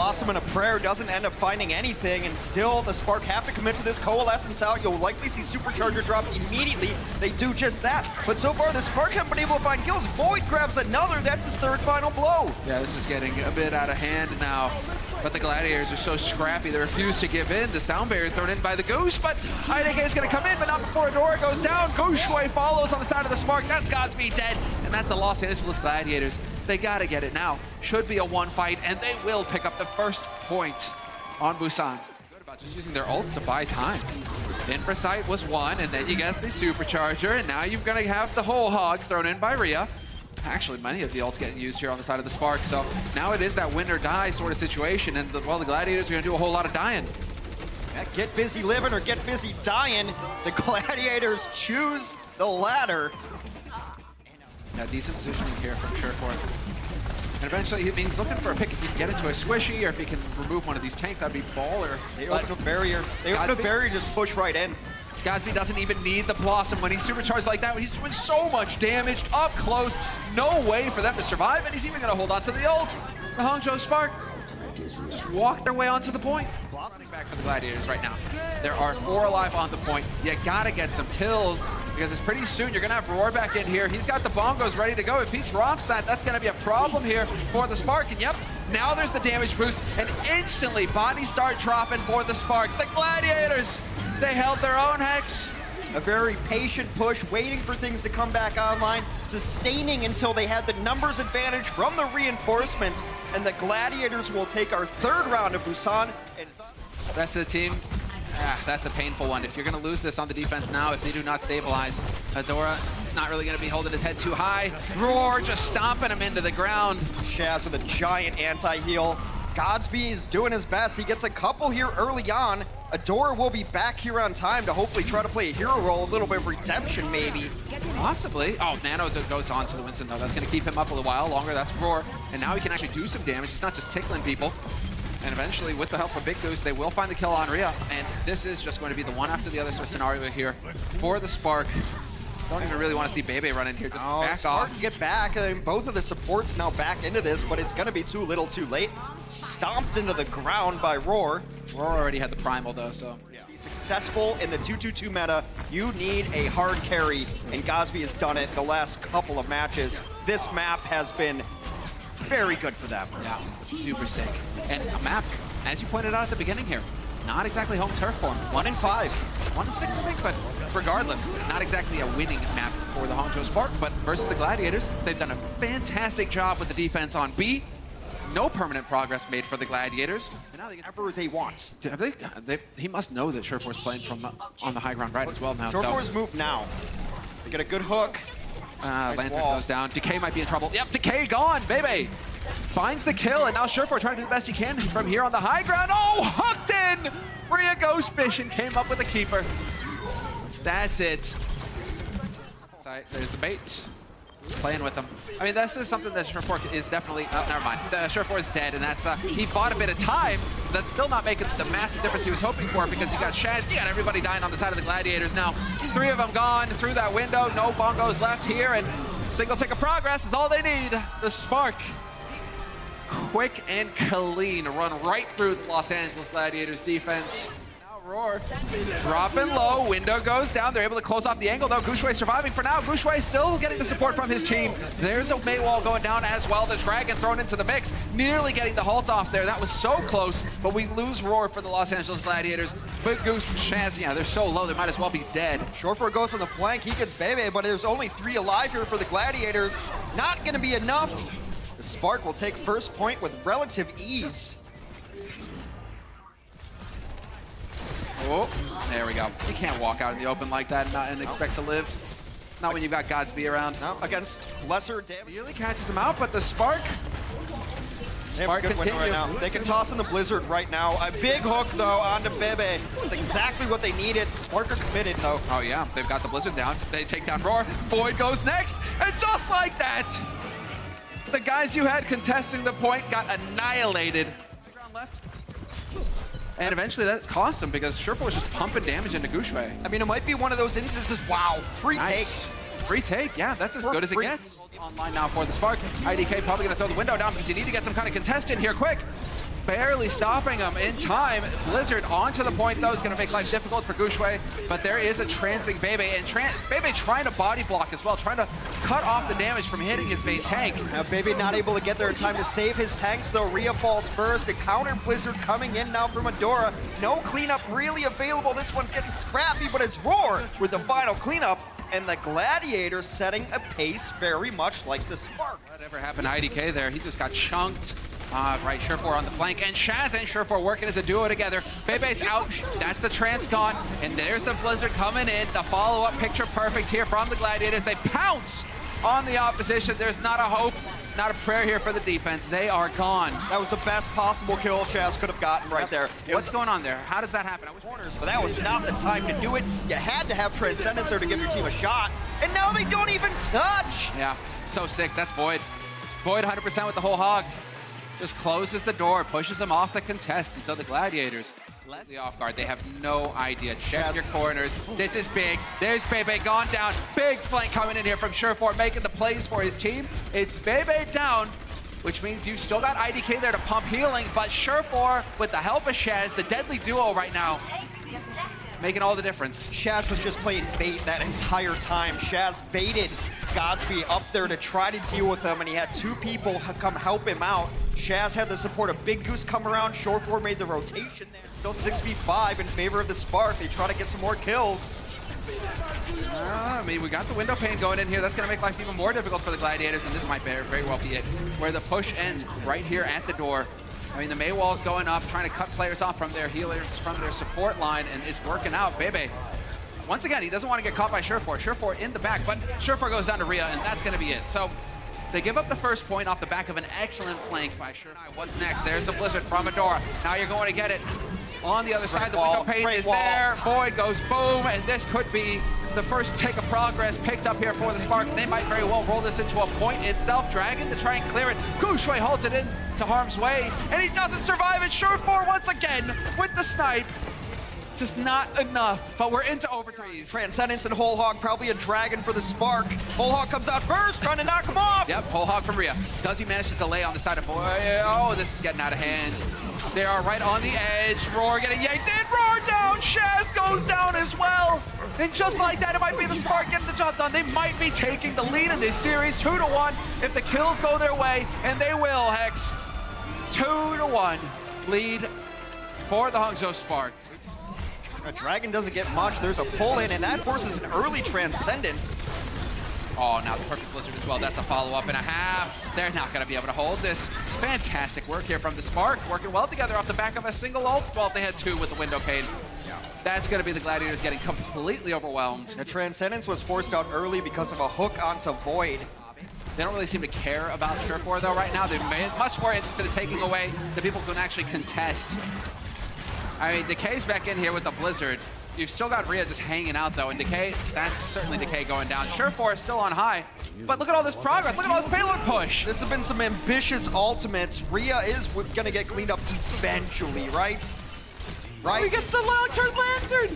Blossom and a Prayer doesn't end up finding anything, and still the Spark have to commit to this Coalescence out. You'll likely see Supercharger drop immediately. They do just that. But so far, the Spark haven't been able to find kills. Void grabs another. That's his third final blow. Yeah, this is getting a bit out of hand now. But the Gladiators are so scrappy, they refuse to give in. The sound barrier thrown in by the Goose, but IDK is going to come in, but not before Adora goes down. Gushway follows on the side of the Spark. That's Godspeed dead, and that's the Los Angeles Gladiators. They got to get it now. Should be a one fight, and they will pick up the first point on Busan. Good about just using their ults to buy time. Infrasight was one, and then you get the Supercharger, and now you're going to have the whole hog thrown in by Rhea. Actually, many of the ults getting used here on the side of the Spark, so now it is that win or die sort of situation, and the Gladiators are going to do a whole lot of dying. Yeah, get busy living or get busy dying. The Gladiators choose the latter. Yeah, decent positioning here from Sureforce. And eventually, he's looking for a pick. If he can get into a squishy, or if he can remove one of these tanks, that'd be baller. They open a barrier. They open a barrier, just push right in. Godspeed doesn't even need the Blossom when he's supercharged like that. He's doing so much damage up close. No way for them to survive, and he's even going to hold on to the ult. The Hangzhou Spark just walk their way onto the point. Blossoming back for the Gladiators right now. There are 4 alive on the point. You got to get some kills, because it's pretty soon you're going to have Roar back in here. He's got the bongos ready to go. If he drops that, that's going to be a problem here for the Spark. And yep, now there's the damage boost, and instantly bodies start dropping for the Spark. The Gladiators, they held their own, Hex. A very patient push, waiting for things to come back online, sustaining until they had the numbers advantage from the reinforcements, and the Gladiators will take our 3rd round of Busan. And rest of the team, that's a painful one. If you're going to lose this on the defense now, if they do not stabilize, Adora is not really going to be holding his head too high. Roar just stomping him into the ground. Shaz with a giant anti-heal. Godspeed is doing his best. He gets a couple here early on. Adora will be back here on time to hopefully try to play a hero role, a little bit of redemption maybe. Possibly. Oh, Nano goes on to the Winston though. That's going to keep him up a little while longer. That's Roar. And now he can actually do some damage. He's not just tickling people. And eventually, with the help of Big Goose, they will find the kill on Rhea. And this is just going to be the one after the other sort of scenario here for the Spark. Don't even really want to see Bebe run in here. Just back Spark off. Get back. I mean, both of the supports now back into this, but it's going to be too little too late. Stomped into the ground by Roar. Roar already had the primal though, so. To be successful in the 2-2-2 meta, you need a hard carry, and Godspeed has done it the last couple of matches. This map has been very good for them. Yeah, super sick. And a map, as you pointed out at the beginning here, not exactly home turf form. 1 in 5. 1 in 6, I think, but regardless, not exactly a winning map for the Hangzhou Spark, but versus the Gladiators, they've done a fantastic job with the defense on B. No permanent progress made for the Gladiators. And now they get whatever they want. He must know that Sureforce playing from on the high ground right as well now. Sureforce move now. They get a good hook. Nice Lantern wall. goes down. Decay might be in trouble. Yep, Decay gone, baby. Finds the kill, and now Sureforce trying to do the best he can from here on the high ground. Oh, hooked in! Rhea goes fishing, came up with a keeper. That's it. There's the bait. Playing with them. I mean, this is something that Sureforce is definitely... Oh, never mind. Sureforce is dead, and that's... he bought a bit of time. That's still not making the massive difference he was hoping for, because you got Shaz, you got everybody dying on the side of the Gladiators now. 3 of them gone through that window. No bongos left here, and single tick of progress is all they need. The Spark, quick and clean, run right through the Los Angeles Gladiators defense. Roar dropping low, window goes down. They're able to close off the angle though. Gushway surviving for now. Gushway still getting the support from his team. There's a Mei wall going down as well. The Dragon thrown into the mix, nearly getting the halt off there. That was so close, but we lose Roar for the Los Angeles Gladiators. But Goose and Shaz, yeah, they're so low, they might as well be dead. Sureforce goes on the flank. He gets Bebe, but there's only 3 alive here for the Gladiators. Not going to be enough. The Spark will take first point with relative ease. Oh, there we go. You can't walk out in the open like that and expect to live. Not when you've got Godspeed around. No, against lesser damage. Nearly catches him out, but the Spark They have a good window right now. They can toss in the Blizzard right now. A big hook, though, onto Bebe. That's exactly what they needed. Spark are committed, though. Oh, yeah. They've got the Blizzard down. They take down Roar. Void goes next. And just like that, the guys you had contesting the point got annihilated. Ground left. And eventually that cost him, because Sureforce was just pumping damage into Gushway. I mean, it might be one of those instances. Wow, free take. Free take, yeah, that's as good as it gets. Online now for the Spark. IDK probably going to throw the window down because you need to get some kind of contest in here quick. barely stopping him in time. Blizzard onto the point though is going to make life difficult for Gushui, but there is a transing Bebe, and Bebe trying to body block as well, trying to cut off the damage from hitting his main tank. Now Bebe not able to get there in time to save his tanks though. Rhea falls first, a counter Blizzard coming in now from Adora. No cleanup really available. This one's getting scrappy, but it's Roar with the final cleanup. And the Gladiators setting a pace very much like the Spark. Whatever happened to IDK there? He just got chunked. Right, Surefour on the flank, and Shaz and Surefour working as a duo together. Bebe's out, that's the trance gone, and there's the Blizzard coming in. The follow-up picture perfect here from the Gladiators. They pounce on the opposition. There's not a hope, not a prayer here for the defense. They are gone. That was the best possible kill Shaz could have gotten right there. What's going on there? How does that happen? Corners, but that was not the time to do it. You had to have Transcendence there to give your team a shot, and now they don't even touch. Yeah, so sick. That's Void. Void 100% with the whole hog. Just closes the door, pushes them off the contest, and so the Gladiators let the off guard. They have no idea. Check your corners. This is big. There's Bebe gone down. Big flank coming in here from Surefour, making the plays for his team. It's Bebe down, which means you still got IDK there to pump healing, but Surefour, with the help of Shaz, the deadly duo right now, making all the difference. Shaz was just playing bait that entire time. Shaz baited Godspeed up there to try to deal with them, and he had two people come help him out. Shaz had the support of Big Goose come around. Surefour made the rotation there. It's still 6v5 in favor of the Spark. They try to get some more kills. I mean, we got the window pane going in here. That's going to make life even more difficult for the Gladiators, and this might very well be it, where the push ends right here at the door. I mean, the Mei wall's going up, trying to cut players off from their healers, from their support line, and it's working out. Bebe, once again, he doesn't want to get caught by Surefour. Surefour in the back, but Surefour goes down to Rhea, and that's going to be it. So they give up the first point off the back of an excellent flank by Surefour. What's next? There's the Blizzard from Adora. Now you're going to get it. On the other side, the window pane is there. Void goes boom, and this could be the first take of progress picked up here for the Spark. They might very well roll this into a point itself. Dragon to try and clear it. Gushui halted in to harm's way, and he doesn't survive it. Surefour once again with the snipe. Just not enough, but we're into overtime. Transcendence and Whole Hog, probably a Dragon for the Spark. Whole Hog comes out first, trying to knock him off. Yep, Whole Hog from Rhea. Does he manage to delay on the side of Void? Oh, this is getting out of hand. They are right on the edge. Roar getting yanked in. Roar down. Shaz goes down as well. And just like that, it might be the Spark getting the job done. They might be taking the lead in this series 2-1 if the kills go their way, and they will, Hex. 2-1 lead for the Hangzhou Spark. A Dragon doesn't get much. There's a pull-in, and that forces an early Transcendence. Oh, now the perfect Blizzard as well. That's a follow-up and a half. They're not going to be able to hold this. Fantastic work here from the Spark, working well together off the back of a single ult. Well, they had two with the window pane. That's going to be the Gladiators getting completely overwhelmed. The Transcendence was forced out early because of a hook onto Void. They don't really seem to care about Surefour, though, right now. They're much more interested in taking away the people who can actually contest. I mean, Decay's back in here with the Blizzard. You've still got Rhea just hanging out, though, and Decay, that's certainly Decay going down. Surefour is still on high, but look at all this progress. Look at all this payload push. This has been some ambitious ultimates. Rhea is going to get cleaned up eventually, right? Right? He gets the long-term lantern.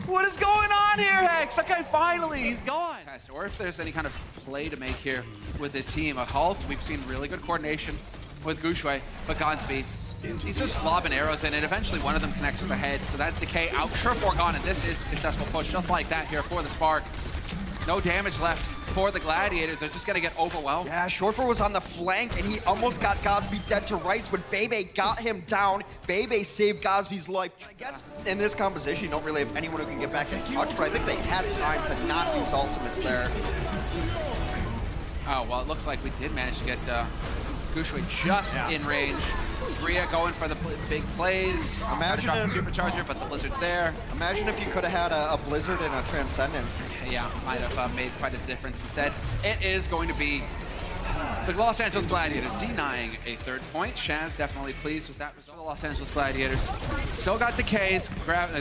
What is going on here, Hex? Okay, finally, he's gone. Or if there's any kind of play to make here with this team. A halt, we've seen really good coordination with Gushui, but Godspeed. He's just lobbing arrows in, and eventually one of them connects with the head. So that's Decay out. Surefour gone, and this is a successful push, just like that here for the Spark. No damage left for the Gladiators. They're just going to get overwhelmed. Yeah, Surefour was on the flank, and he almost got Godspeed dead to rights when Bebe got him down. Bebe saved Godspeed's life. I guess in this composition, you don't really have anyone who can get back in touch, but I think they had time to not use ultimates there. Oh, well, it looks like we did manage to get Gushui just in range. Rhea going for the big plays. Imagine a supercharger, but the Blizzard's there. Imagine if you could have had a Blizzard and a Transcendence. Yeah, might have made quite a difference instead. It is going to be the Los Angeles Gladiators denying a third point. Shaz definitely pleased with that result. The Los Angeles Gladiators still got Decays.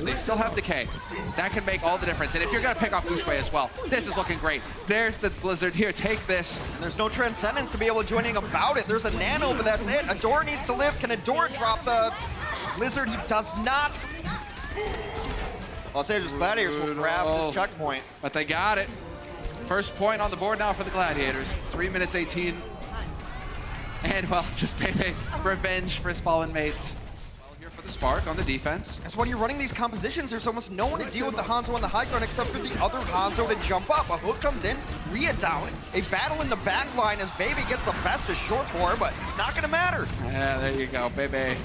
They still have Decay. That can make all the difference. And if you're going to pick off Gushui as well, this is looking great. There's the Blizzard. Here, take this. And there's no Transcendence to be able to do anything about it. There's a Nano, but that's it. Adora needs to live. Can Adora drop the Blizzard? He does not. Los Angeles Gladiators will grab this checkpoint. But they got it. First point on the board now for the Gladiators. 3 minutes 18. And well, just pay revenge for his fallen mates. Well, here for the Spark on the defense. As when you're running these compositions, there's almost no one to deal with the Hangzhou on the high ground except for the other Hangzhou to jump up. A hook comes in, Rhea down. A battle in the back line as Baby gets the best of short four, but it's not gonna matter. Yeah, there you go, Baby.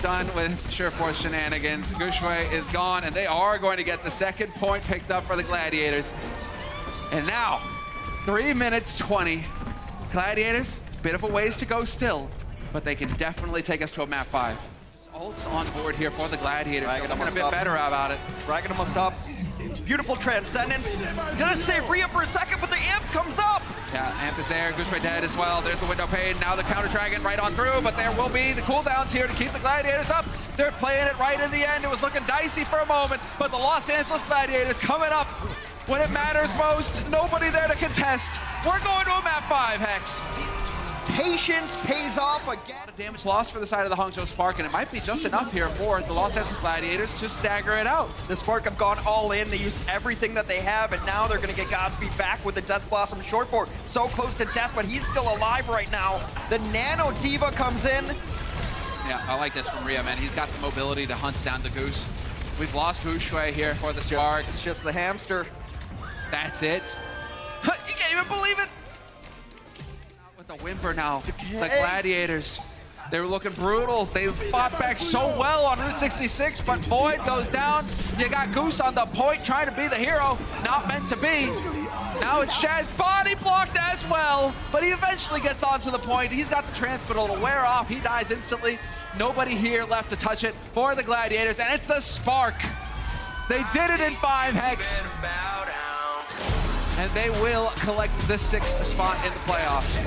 Done with Sureforce shenanigans. Gushue is gone, and they are going to get the second point picked up for the Gladiators. And now, 3 minutes 20. Gladiators, bit of a ways to go still, but they can definitely take us to a map 5. Ults on board here for the Gladiators. They're looking a bit better about it. Dragon almost up. Beautiful transcendence. Gonna save Rhea for a second, but the imp comes up. Yeah, Amp is there. Gushue dead as well. There's the window pane. Now the counter dragon right on through, but there will be the cooldowns here to keep the Gladiators up. They're playing it right in the end. It was looking dicey for a moment, but the Los Angeles Gladiators coming up when it matters most. Nobody there to contest. We're going to a map 5, Hex. Patience pays off again. A lot of damage lost for the side of the Hangzhou Spark, and it might be just enough here for the Los Angeles Gladiators to stagger it out. The Spark have gone all in. They used everything that they have, and now they're going to get Godspeed back with the Death Blossom short four. So close to death, but he's still alive right now. The Nano Diva comes in. Yeah, I like this from Rhea, man. He's got the mobility to hunt down the Goose. We've lost Gushue here for the Spark. It's just the hamster. That's it. You can't even believe it. With a whimper now, the Gladiators. They were looking brutal. They fought back so well on Route 66, but Void goes down. You got Goose on the point trying to be the hero. Not meant to be. Now it's Shaz, body blocked as well, but he eventually gets onto the point. He's got the trance, but it'll wear off. He dies instantly. Nobody here left to touch it for the Gladiators, and it's the Spark. They did it in 5, Hex. And they will collect the 6th spot in the playoffs.